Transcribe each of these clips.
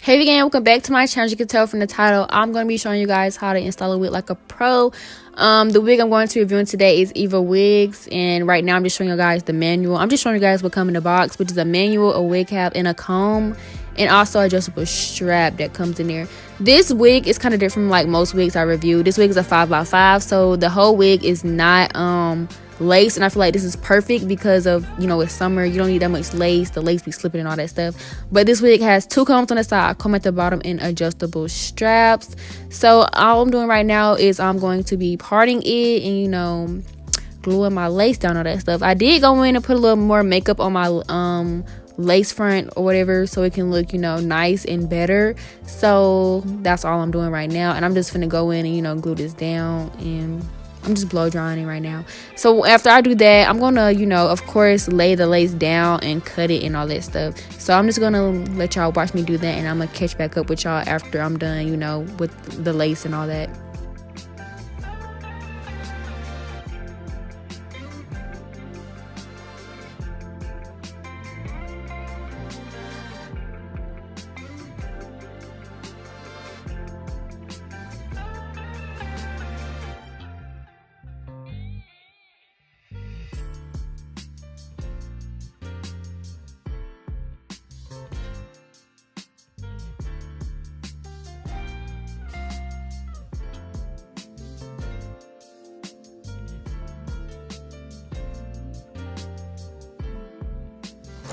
Hey again, welcome back to my channel. As you can tell from the title, I'm going to be showing you guys how to install a wig like a pro. The wig I'm going to be reviewing today is Evawigs, and right now I'm just showing you guys the manual. I'm just showing you guys what comes in the box, which is a manual, a wig cap, and a comb, and also adjustable strap that comes in there. This wig is kind of different from like most wigs I review. This wig is a 5x5, so the whole wig is not lace, and I feel like this is perfect because of, you know, it's summer, you don't need that much lace, the lace be slipping and all that stuff. But this wig has two combs on the side, a comb at the bottom, and adjustable straps. So all I'm doing right now is I'm going to be parting it and, you know, gluing my lace down, all that stuff. I did go in and put a little more makeup on my lace front or whatever, so it can look, you know, nice and better. So that's all I'm doing right now, and I'm just gonna go in and, you know, glue this down, and I'm just blow drying it right now. So after I do that, I'm gonna, you know, of course, lay the lace down and cut it and all that stuff. So I'm just gonna let y'all watch me do that, and I'm gonna catch back up with y'all after I'm done, you know, with the lace and all that.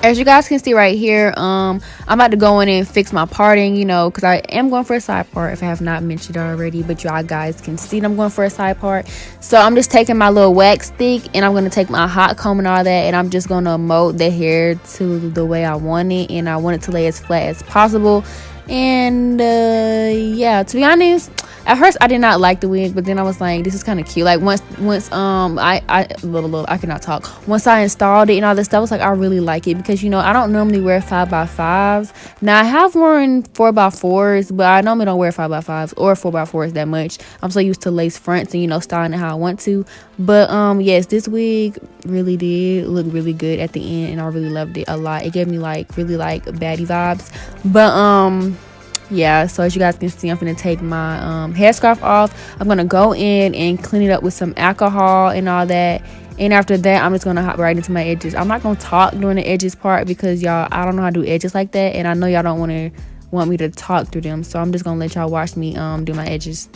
As you guys can see right here, I'm about to go in and fix my parting, you know, because I am going for a side part if I have not mentioned it already, but y'all guys can see that I'm going for a side part. So I'm just taking my little wax stick, and I'm going to take my hot comb and all that, and I'm just going to mold the hair to the way I want it, and I want it to lay as flat as possible. And yeah, to be honest, at first I did not like the wig, but then I was like, this is kind of cute. Like once I cannot talk. Once I installed it and all this stuff, I was like, I really like it, because, you know, I don't normally wear 5x5s. Now I have worn 4x4s, but I normally don't wear 5x5s or 4x4s that much. I'm so used to lace fronts and, you know, styling it how I want to. But yes, this wig really did look really good at the end, and I really loved it a lot. It gave me like really like baddie vibes. But yeah, so as you guys can see, I'm gonna take my headscarf off. I'm gonna go in and clean it up with some alcohol and all that, and after that I'm just gonna hop right into my edges. I'm not gonna talk during the edges part because y'all, I don't know how to do edges like that, and I know y'all don't want me to talk through them, so I'm just gonna let y'all watch me do my edges.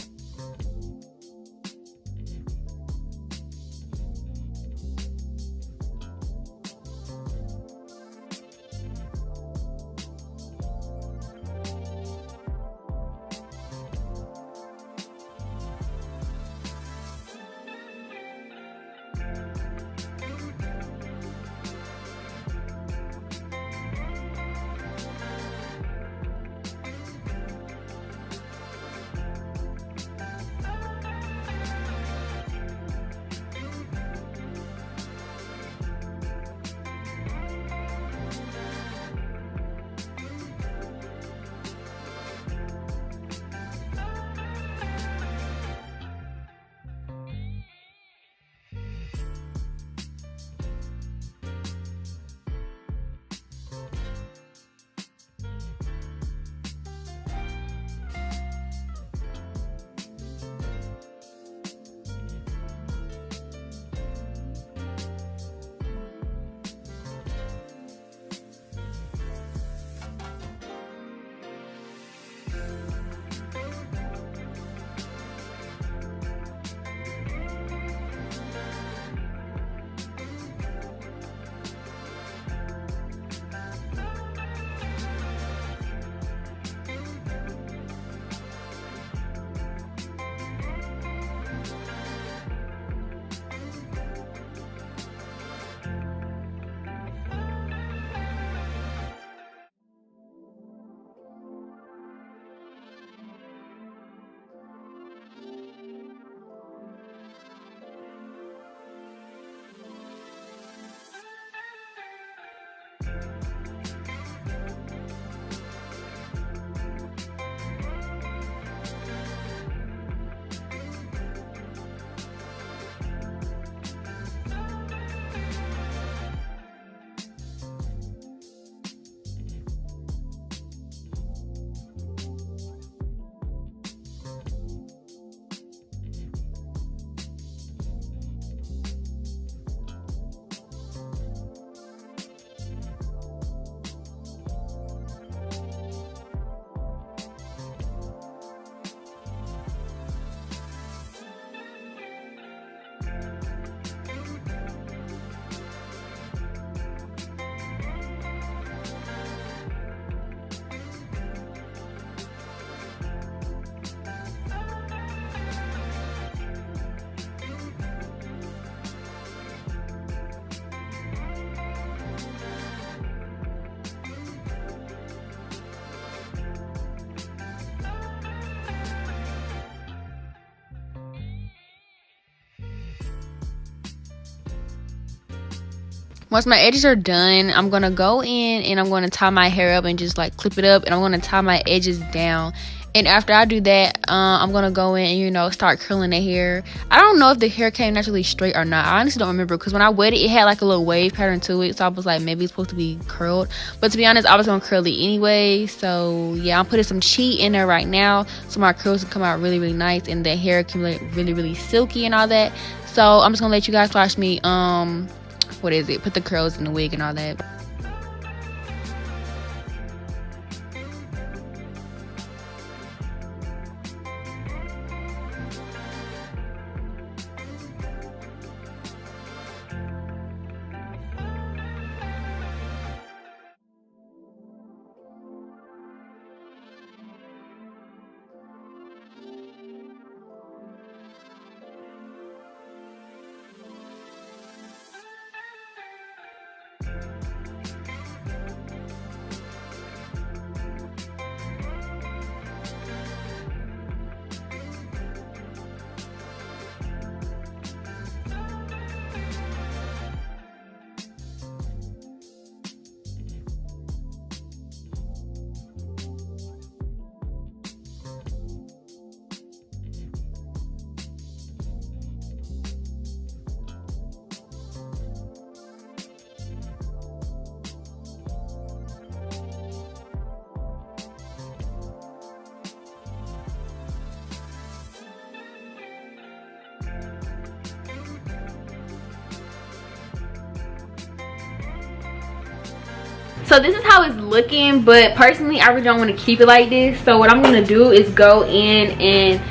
Once my edges are done, I'm gonna go in and I'm gonna tie my hair up and just like clip it up, and I'm gonna tie my edges down. And after I do that, I'm gonna go in and, you know, start curling the hair. I don't know if the hair came naturally straight or not. I honestly don't remember, because when I wetted it had like a little wave pattern to it, so I was like, maybe it's supposed to be curled. But to be honest, I was gonna curl it anyway. So yeah, I'm putting some cheat in there right now so my curls can come out really, really nice and the hair can look really, really silky and all that. So I'm just gonna let you guys watch me put the curls in the wig and all that. So this is how it's looking, but personally I really don't want to keep it like this. So what I'm gonna do is go in and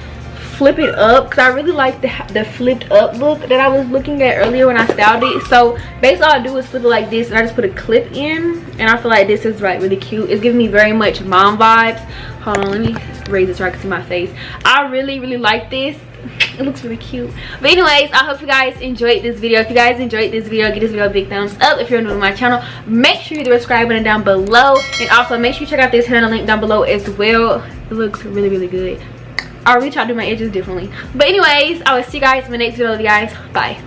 flip it up, because I really like the flipped up look that I was looking at earlier when I styled it. So basically all I do is flip it like this, and I just put a clip in, and I feel like this is like really cute. It's giving me very much mom vibes. Hold on, let me raise it so I can see my face. I really, really like this. It looks really cute. But anyways, I hope you guys enjoyed this video. If you guys enjoyed this video, give this video a big thumbs up. If you're new to my channel, make sure you hit the subscribe button down below, and also make sure you check out this hair link down below as well. It looks really, really good. I'll really try to do my edges differently. But anyways, I will see you guys in the next video, guys. Bye.